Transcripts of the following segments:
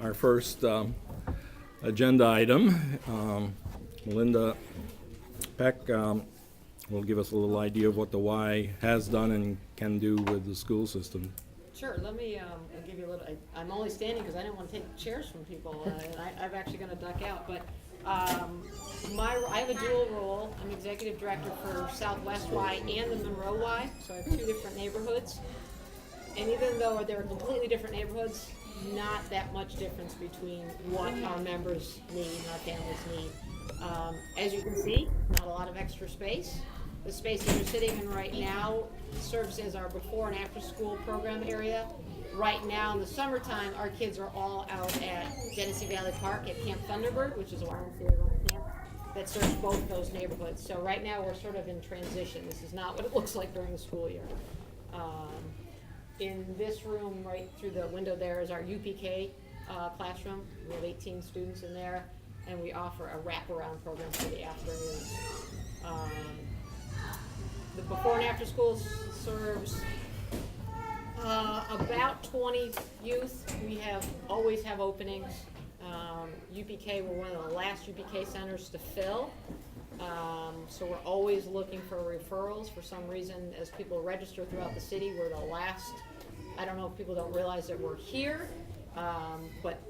our first agenda item. Melinda Peck will give us a little idea of what the Y has done and can do with the school system. Sure, let me give you a little, I'm only standing because I didn't want to take chairs from people, and I'm actually going to duck out, but I have a dual role. I'm executive director for Southwest Y and the Monroe Y, so I have two different neighborhoods. And even though they're completely different neighborhoods, not that much difference between what our members need and our families need. As you can see, not a lot of extra space. The space that you're sitting in right now serves as our before and after school program area. Right now in the summertime, our kids are all out at Genesee Valley Park at Camp Thunderbird, which is a YMCA run camp that serves both those neighborhoods. So right now we're sort of in transition. This is not what it looks like during the school year. In this room, right through the window there, is our UPK classroom. We have 18 students in there, and we offer a wraparound program for the afternoons. The before and after school serves about 20 youth. We always have openings. UPK, we're one of the last UPK centers to fill. So we're always looking for referrals. For some reason, as people register throughout the city, we're the last. I don't know if people don't realize that we're here, but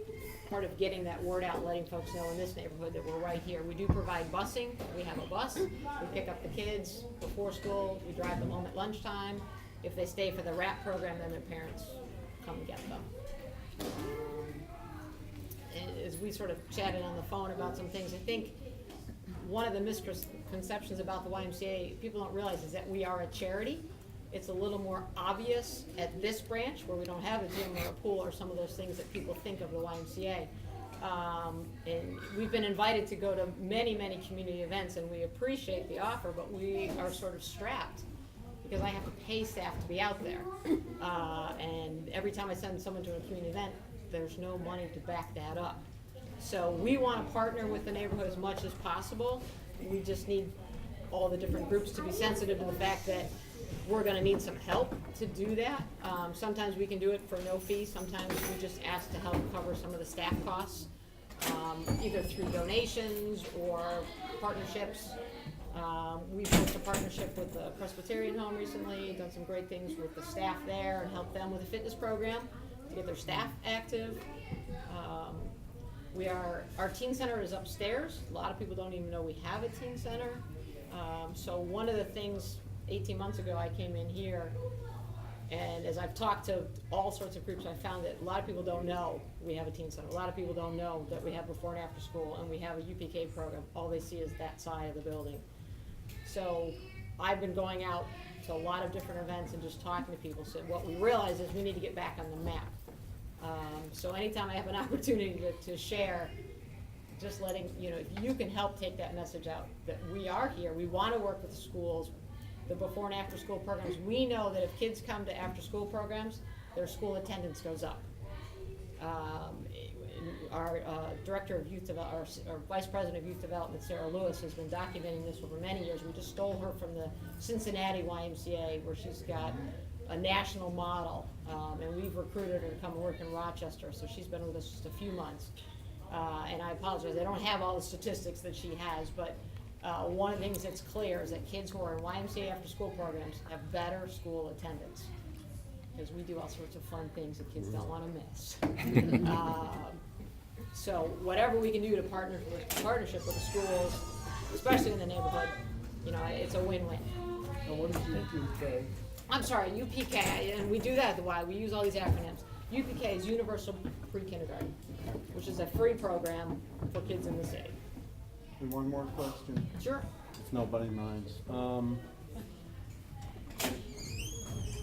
part of getting that word out, letting folks know in this neighborhood that we're right here. We do provide busing. We have a bus. We pick up the kids before school. We drive them home at lunchtime. If they stay for the RAP program, then their parents come and get them. And as we sort of chatted on the phone about some things, I think one of the misconceptions about the YMCA people don't realize is that we are a charity. It's a little more obvious at this branch where we don't have a gym or a pool or some of those things that people think of the YMCA. And we've been invited to go to many, many community events, and we appreciate the offer, but we are sort of strapped because I have to pay staff to be out there. And every time I send someone to a community event, there's no money to back that up. So we want to partner with the neighborhood as much as possible. We just need all the different groups to be sensitive to the fact that we're going to need some help to do that. Sometimes we can do it for no fee. Sometimes we just ask to help cover some of the staff costs, either through donations or partnerships. We've worked a partnership with the Presbyterian Home recently, done some great things with the staff there and helped them with a fitness program to get their staff active. Our teen center is upstairs. A lot of people don't even know we have a teen center. So one of the things, 18 months ago I came in here, and as I've talked to all sorts of groups, I found that a lot of people don't know we have a teen center. A lot of people don't know that we have before and after school and we have a UPK program. All they see is that side of the building. So I've been going out to a lot of different events and just talking to people. So what we realize is we need to get back on the map. So anytime I have an opportunity to share, just letting, if you can help take that message out, that we are here, we want to work with the schools, the before and after school programs. We know that if kids come to after school programs, their school attendance goes up. Our director of youth development, our vice president of youth development, Sarah Lewis, has been documenting this over many years. We just stole her from the Cincinnati YMCA, where she's got a national model, and we've recruited her to come and work in Rochester, so she's been with us just a few months. And I apologize, I don't have all the statistics that she has, but one of the things that's clear is that kids who are in YMCA after school programs have better school attendance, because we do all sorts of fun things that kids don't want to miss. So whatever we can do to partnership with the schools, especially in the neighborhood, it's a win-win. And what is UPK? I'm sorry, UPK, and we do that at the Y. We use all these acronyms. UPK is Universal Pre-Kindergarten, which is a free program for kids in the city. And one more question, Sure. if nobody minds.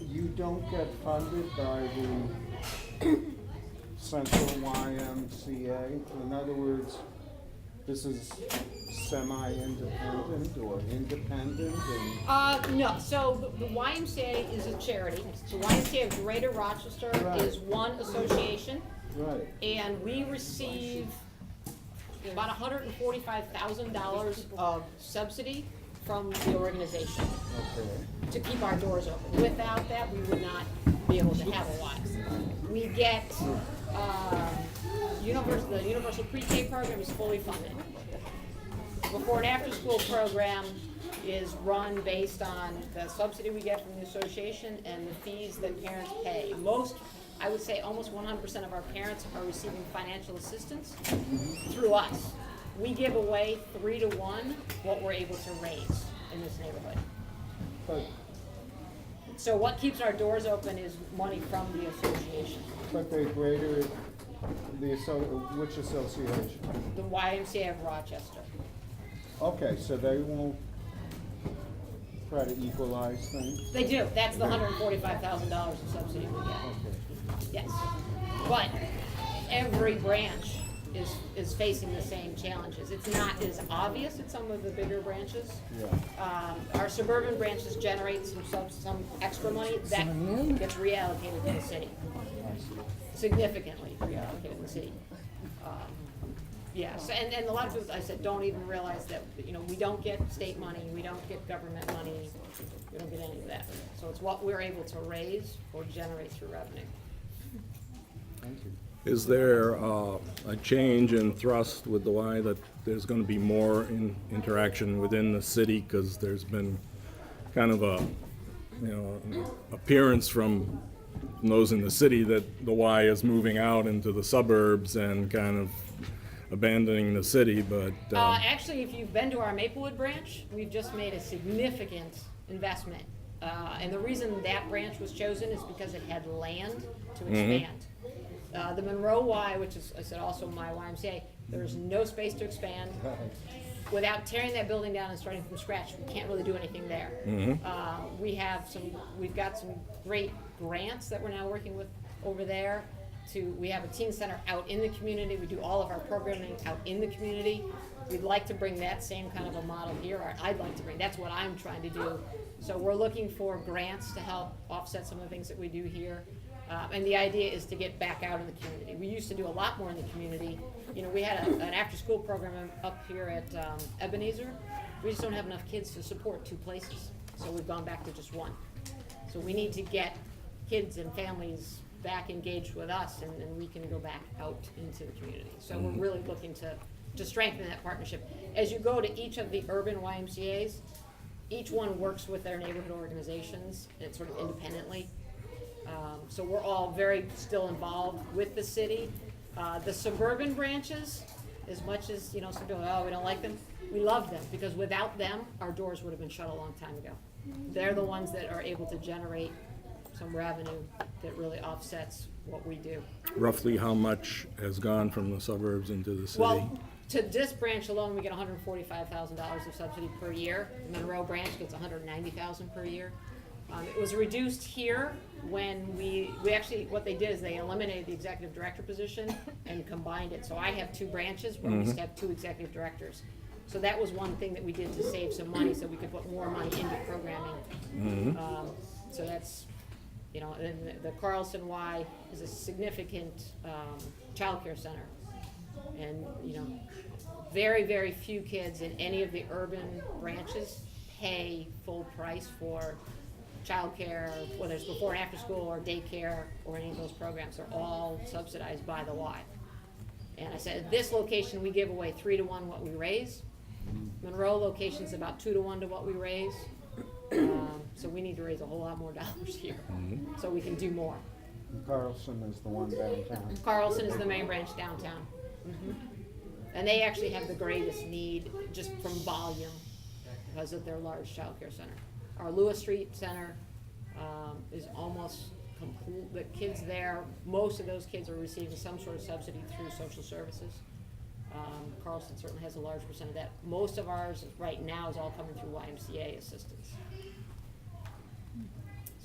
You don't get funded by the Central YMCA? In other words, this is semi-independent or independent? No, so the YMCA is a charity. The YMCA of Greater Rochester is one association. Right. And we receive about $145,000 of subsidy from the organization to keep our doors open. Without that, we would not be able to have a Y. We get the universal pre-K program is fully funded. Before and after school program is run based on the subsidy we get from the association and the fees that parents pay. I would say almost 100% of our parents are receiving financial assistance through us. We give away 3 to 1 what we're able to raise in this neighborhood. But, So what keeps our doors open is money from the association. but the greater, which association? The YMCA of Rochester. Okay, so they won't try to equalize things? They do, that's the $145,000 of subsidy we get. Okay. Yes, but every branch is facing the same challenges. It's not as obvious at some of the bigger branches. Yeah. Our suburban branches generate some extra money that gets reallocated to the city, I see. significantly reallocated to the city. Yes, and a lot of people, I said, don't even realize that, we don't get state money, we don't get government money, we don't get any of that. So it's what we're able to raise or generate through revenue. Thank you. Is there a change in thrust with the Y that there's going to be more interaction within the city? Because there's been kind of a, appearance from those in the city that the Y is moving out into the suburbs and kind of abandoning the city, but... Actually, if you've been to our Maplewood branch, we've just made a significant investment. And the reason that branch was chosen is because it had land to expand. The Monroe Y, which is, I said, also my YMCA, there's no space to expand. Without tearing that building down and starting from scratch, we can't really do anything there. We've got some great grants that we're now working with over there. We have a teen center out in the community. We do all of our programming out in the community. We'd like to bring that same kind of a model here, or I'd like to bring, that's what I'm trying to do. So we're looking for grants to help offset some of the things that we do here. And the idea is to get back out in the community. We used to do a lot more in the community. We had an after-school program up here at Ebenezer. We just don't have enough kids to support 2 places. So we've gone back to just 1. So we need to get kids and families back engaged with us, and then we can go back out into the community. So we're really looking to strengthen that partnership. As you go to each of the urban YMCAs, each one works with their neighborhood organizations and sort of independently. So we're all very still involved with the city. The suburban branches, as much as, some people, we don't like them, we love them, because without them, our doors would have been shut a long time ago. They're the ones that are able to generate some revenue that really offsets what we do. Roughly how much has gone from the suburbs into the city? Well, to this branch alone, we get $145,000 of subsidy per year. The Monroe branch gets $190,000 per year. It was reduced here when we actually, what they did is they eliminated the executive director position and combined it. So I have 2 branches where we used to have 2 executive directors. So that was one thing that we did to save some money, so we could put more money into programming. So that's, and the Carlson Y is a significant childcare center. And, very, very few kids in any of the urban branches pay full price for childcare, whether it's before and after school or daycare or any of those programs. They're all subsidized by the Y. And I said, at this location, we give away 3 to 1 what we raise. Monroe location's about 2 to 1 to what we raise. So we need to raise a whole lot more dollars here, so we can do more. And Carlson is the one downtown. Carlson is the main branch downtown. And they actually have the greatest need just from volume because of their large child care center. Our Lewis Street Center is almost complete. The kids there, most of those kids are receiving some sort of subsidy through social services. Carlson certainly has a large percent of that. Most of ours right now is all coming through YMCA assistance.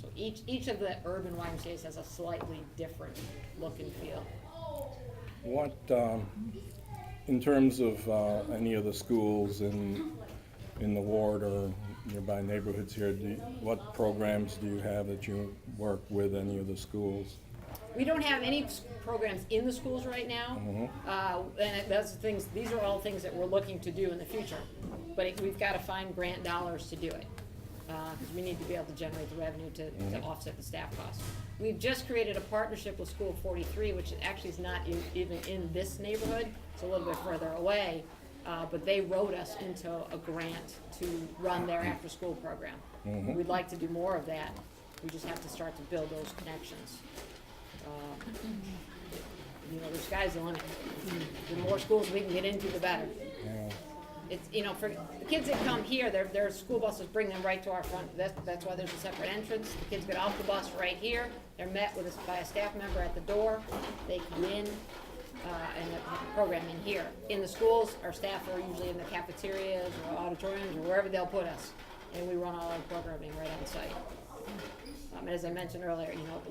So each of the urban YMCAs has a slightly different look and feel. What, in terms of any of the schools in the ward or nearby neighborhoods here, what programs do you have that you work with any of the schools? We don't have any programs in the schools right now, and that's the things. These are all things that we're looking to do in the future, but we've got to find grant dollars to do it. because we need to be able to generate the revenue to offset the staff costs. We've just created a partnership with School 43, which actually is not even in this neighborhood, it's a little bit further away, but they wrote us into a grant to run their after-school program. We'd like to do more of that, we just have to start to build those connections. You know, the sky's the limit. The more schools we can get into, the better. It's, you know, for the kids that come here, their school buses bring them right to our front. That's why there's a separate entrance. The kids get off the bus right here. They're met by a staff member at the door. They come in, and the program in here. In the schools, our staff are usually in the cafeterias or auditoriums or wherever they'll put us, and we run all our programming right on site. And as I mentioned earlier, you know,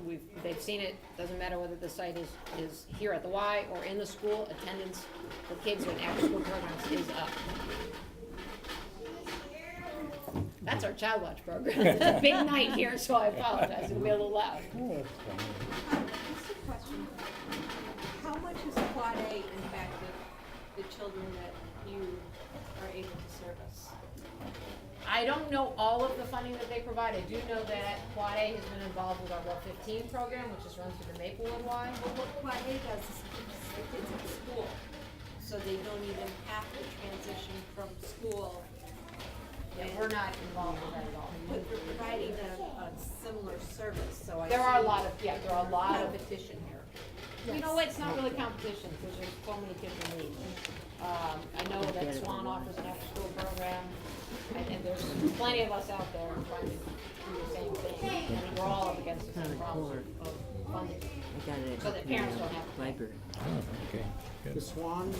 they've seen it. Doesn't matter whether the site is here at the Y or in the school. Attendance for kids in after-school programs is up. That's our Child Watch program. It's a big night here, so I apologize. It'll be a little loud. Just a question. How much has Quad A impacted the children that you are able to service? I don't know all of the funding that they provide. I do know that Quad A has been involved with our Route 15 program, which is run through the Maplewood Y. Well, what Quad A does is it keeps the kids in school, so they don't even have to transition from school. Yeah, we're not involved with that at all. But we're providing a similar service, so I. There are a lot of competition here. You know what, it's not really competition, because there's so many kids in need. I know that Swan offers an after-school program, and there's plenty of us out there trying to do the same thing. And we're all up against the same problem of funding, I got it so that parents don't have to pay. library. Okay, The good. Swan,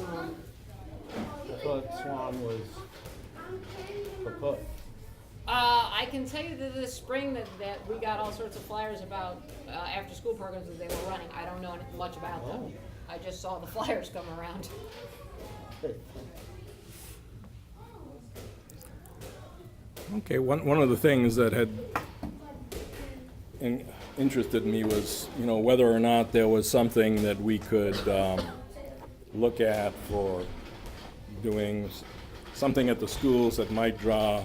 I thought Swan was kaput. I can tell you that this spring that we got all sorts of flyers about after-school programs that they were running. I don't know much about them. I just saw the flyers come around. Okay, one of the things that had interested me was, you know, whether or not there was something that we could look at for doing something at the schools that might draw,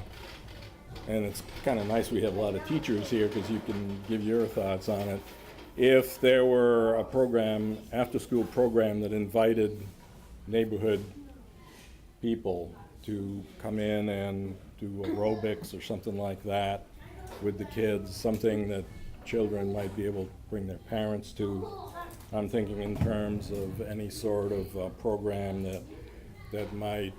and it's kind of nice we have a lot of teachers here because you can give your thoughts on it. If there were a program, after-school program that invited neighborhood people to come in and do aerobics or something like that with the kids, something that children might be able to bring their parents to. I'm thinking in terms of any sort of program that might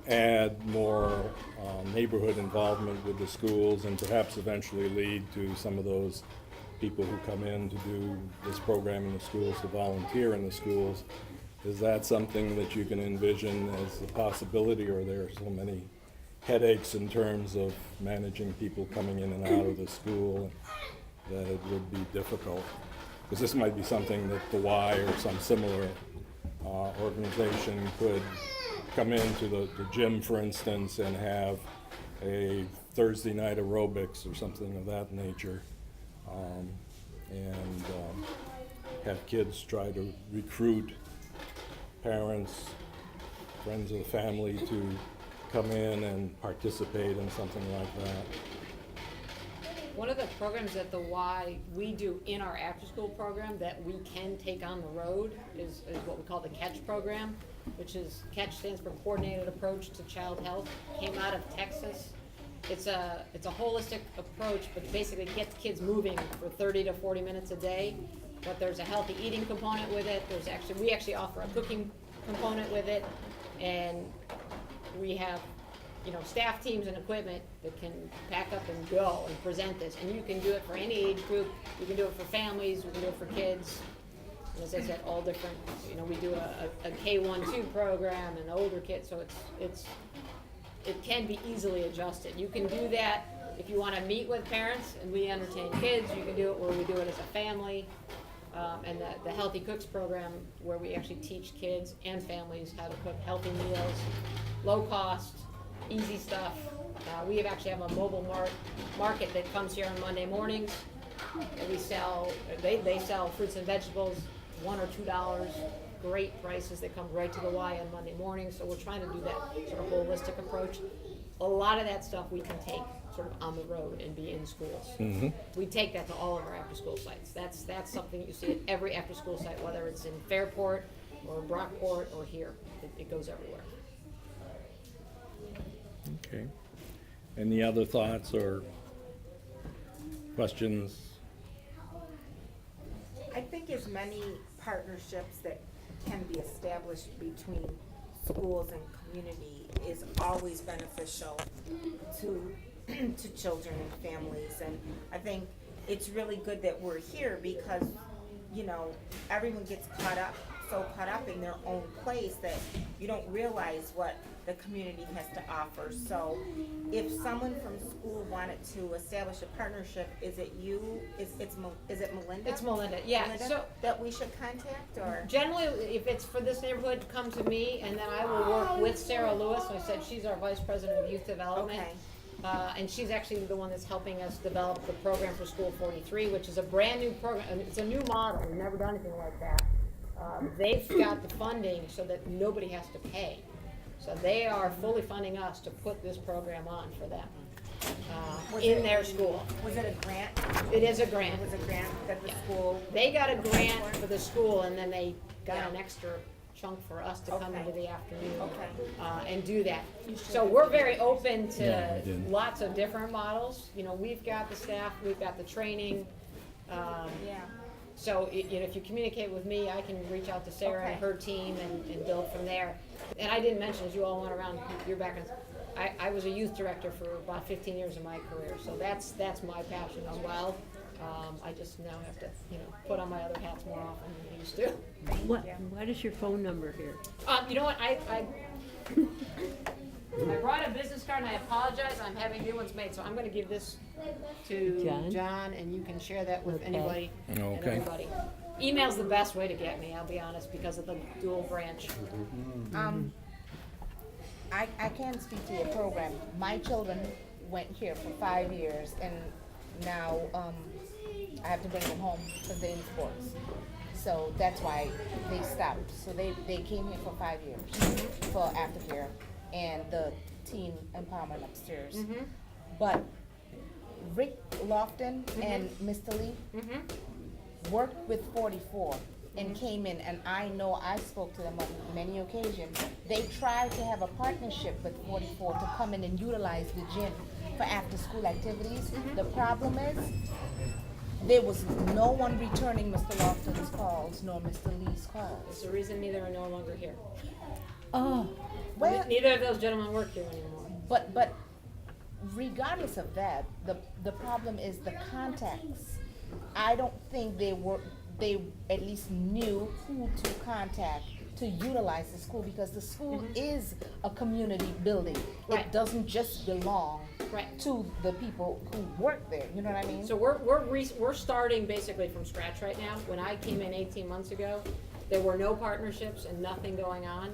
add more neighborhood involvement with the schools and perhaps eventually lead to some of those people who come in to do this program in the schools, to volunteer in the schools. Is that something that you can envision as a possibility, or are there so many headaches in terms of managing people coming in and out of the school that it would be difficult? Because this might be something that the Y or some similar organization could come into the gym, for instance, and have a Thursday night aerobics or something of that nature, and have kids try to recruit parents, friends of the family to come in and participate in something like that. One of the programs at the Y we do in our after-school program that we can take on the road is what we call the CATCH program, which is, CATCH stands for Coordinated Approach to Child Health. Came out of Texas. It's a holistic approach, but basically gets kids moving for 30 to 40 minutes a day. But there's a healthy eating component with it. We actually offer a cooking component with it, and we have, you know, staff teams and equipment that can pack up and go and present this. And you can do it for any age group. You can do it for families. You can do it for kids. And as I said, all different. You know, we do a K-1-2 program and older kids, so it can be easily adjusted. You can do that if you want to meet with parents and we entertain kids. You can do it where we do it as a family. And the Healthy Cooks program, where we actually teach kids and families how to cook healthy meals, low cost, easy stuff. We actually have a mobile market that comes here on Monday mornings. And we sell, they sell fruits and vegetables, $1 or $2, great prices that come right to the Y on Monday morning. So we're trying to do that sort of holistic approach. a lot of that stuff we can take sort of on the road and be in schools. We take that to all of our after-school sites. That's something you see at every after-school site, whether it's in Fairport or Brockport or here. It goes everywhere. Okay. Any other thoughts or questions? I think as many partnerships that can be established between schools and community is always beneficial to to children and families. And I think it's really good that we're here because, you know, everyone gets so caught up in their own place that you don't realize what the community has to offer. So if someone from school wanted to establish a partnership, is it you, is it Melinda? It's Melinda, yeah. Melinda So that we should contact, or? generally, if it's for this neighborhood, come to me, and then I will work with Sarah Lewis. I said she's our Vice President of Youth Development. Okay. And she's actually the one that's helping us develop the program for School 43, which is a brand new program. And it's a new model. We've never done anything like that. They've got the funding so that nobody has to pay. So they are fully funding us to put this program on for them in their school. Was it a grant? It is a grant. It was a grant that the Yeah. school? They got a grant for the school, and then they got Yeah. an extra chunk for us to come Okay. into the afternoon Okay. and do that. So we're very open Yeah, we to did. lots of different models. You know, we've got the staff, we've got the training. Yeah. So, you know, if you communicate with me, I can reach out to Sarah and Okay. her team and build from there. And I didn't mention, as you all went around your backgrounds, I was a youth director for about 15 years of my career, so that's my passion as well. I just now have to, you know, put on my other hats more often than I used to. What is your phone number here? You know what, I brought a business card, and I apologize, I'm having new ones made, so I'm gonna give this to John? John, and you can share that with Okay. anybody and Okay. everybody. Email's the best way to get me, I'll be honest, because of the dual branch. I can speak to your program. My children went here for 5 years, and now I have to bring them home because they're in sports. So that's why they stopped. So they came here for 5 years for aftercare and the teen empowerment upstairs. But Rick Lofton and Mr. Lee worked with 44 and came in, and I know I spoke to them on many occasions. They tried to have a partnership with 44 to come in and utilize the gym for after-school activities. The problem is, there was no one returning Mr. Lofton's calls nor Mr. Lee's calls. It's the reason neither are no longer here. Oh, Well, Neither of those gentlemen work here anymore. but regardless of that, the problem is the contacts. I don't think they at least knew who to contact to utilize the school, because the school is a community building. Right. It doesn't just belong Right. to the people who work there, you know what I mean? So we're starting basically from scratch right now. When I came in 18 months ago, there were no partnerships and nothing going on.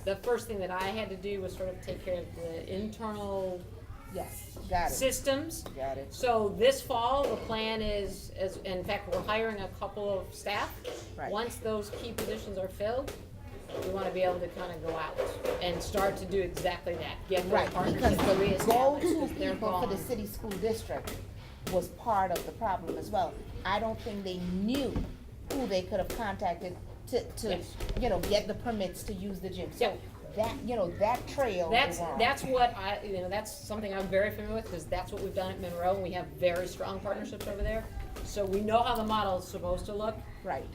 The first thing that I had to do was sort of take care of the internal Yes, got it, systems. got it. So this fall, the plan is, in fact, we're hiring a couple of staff. Right. Once those key positions are filled, we want to be able to kind of go out and start to do exactly that. Get those Right, because partnerships the reestablished, go-to 'cause they're people for the gone. city school district was part of the problem as well. I don't think they knew who they could have contacted to, Yes. you know, get the permits to use the gym. Yeah. So that, you know, that trail is on. That's what that's something I'm very familiar with, because that's what we've done at Monroe, and we have very strong partnerships over there. So we know how the model is supposed to look. Right,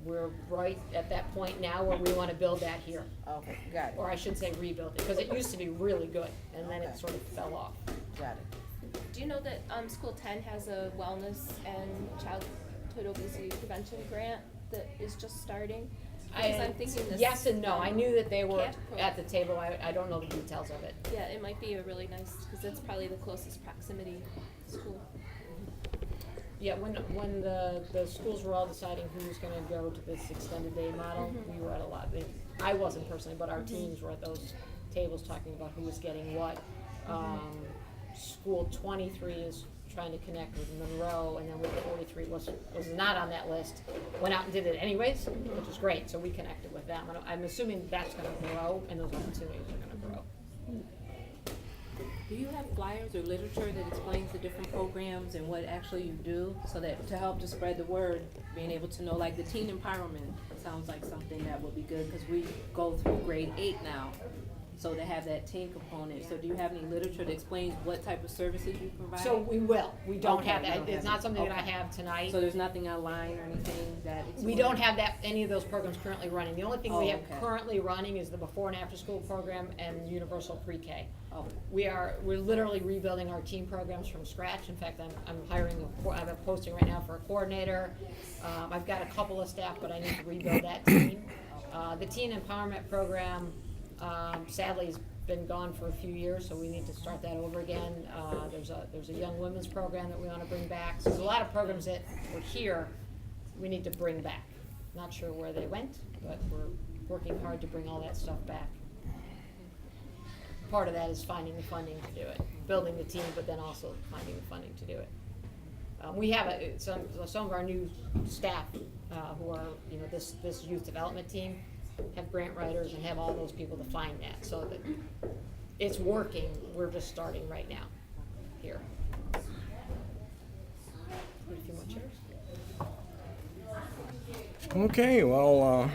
We're right at that point now where we want to build that here. okay, got it, Or I should say rebuild it, because it used to be really good, and then it Okay. sort of fell off. got it. Do you know that School 10 has a wellness and childhood obesity prevention grant that is just starting? Because I'm thinking this. Yes and no, I knew that they were Camp Pro- at the table, I don't know the details of it. Yeah, it might be a really nice, because it's probably the closest proximity school. Yeah, when the schools were all deciding who was gonna go to this extended day model, we were at a lot, I wasn't personally, but our teams were at those tables talking about who was getting what. School 23 is trying to connect with Monroe, and then with 43 was not on that list, went out and did it anyways, which is great, so we connected with them, and I'm assuming that's gonna grow, and those opportunities are gonna grow. Do you have flyers or literature that explains the different programs and what actually you do, so that to help to spread the word, being able to know, like the teen empowerment sounds like something that would be good, because we go through grade 8 now, so to have that teen component. So do you have any literature that explains what type of services you provide? So we will, we don't Okay, have you that, don't it's have not it. something that I Okay. have tonight. So there's nothing online or anything that explains? We don't have that, any of those programs currently running. The only thing we Oh, have okay. currently running is the before and after school program and universal pre-K. Oh, We're literally rebuilding our teen programs from scratch. In fact, I'm hiring, I have a posting right now for a coordinator. I've got a couple of staff, but I need to rebuild that team. The teen empowerment program, sadly, has been gone for a few years, so we need to start that over again. There's a young women's program that we wanna bring back. So there's a lot of programs that were here, we need to bring back. Not sure where they went, but we're working hard to bring all that stuff back. Part of that is finding the funding to do it, building the team, but then also finding the funding to do it. We have some of our new staff, who are, this youth development team, have grant writers and have all those people to find that, so that it's working, we're just starting right now, here. Need a few more chairs? Okay, well,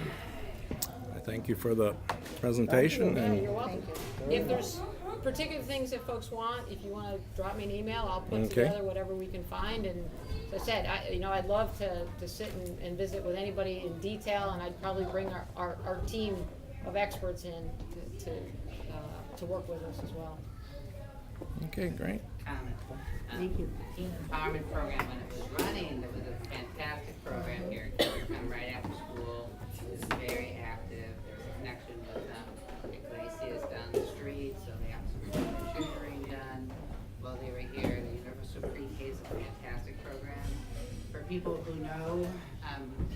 I thank you for the presentation, Yeah, and you're welcome. If there's particular things that folks want, if you wanna drop me an email, I'll put Okay. together whatever we can find, and as I said, I'd love to sit and visit with anybody in detail, and I'd probably bring our team of experts in to work with us as well. okay, great. Comment. Thank you. Teen Empowerment Program, when it was running, it was a fantastic program here. It would come right after school. It was very active. There was a connection with Iglesias down the street, so they got some tutoring done while they were here. The Universal Pre-K is a fantastic program. For people who know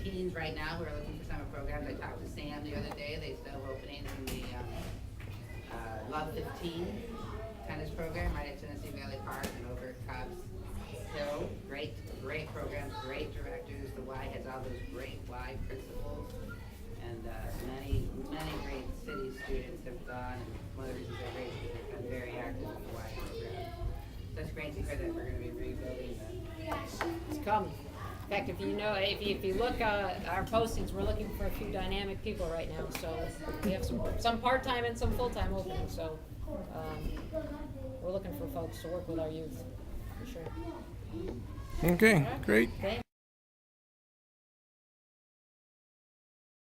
teens right now who are looking for summer programs, I talked to Sam the other day. They still have openings in the Love 15 tennis program right at Tennessee Valley Park and over at Cobb's Hill. Great programs, great directors. The Y has all those great Y principals. And many great city students have gone, and one of the reasons they're great is because they've been very active in the Y program. So it's great to hear that we're going to be rebuilding that. It's coming. In fact, if you look at our postings, we're looking for a few dynamic people right now, so we have some part-time and some full-time openings, so, we're looking for folks to work with our youth, for sure. Okay, great. Okay?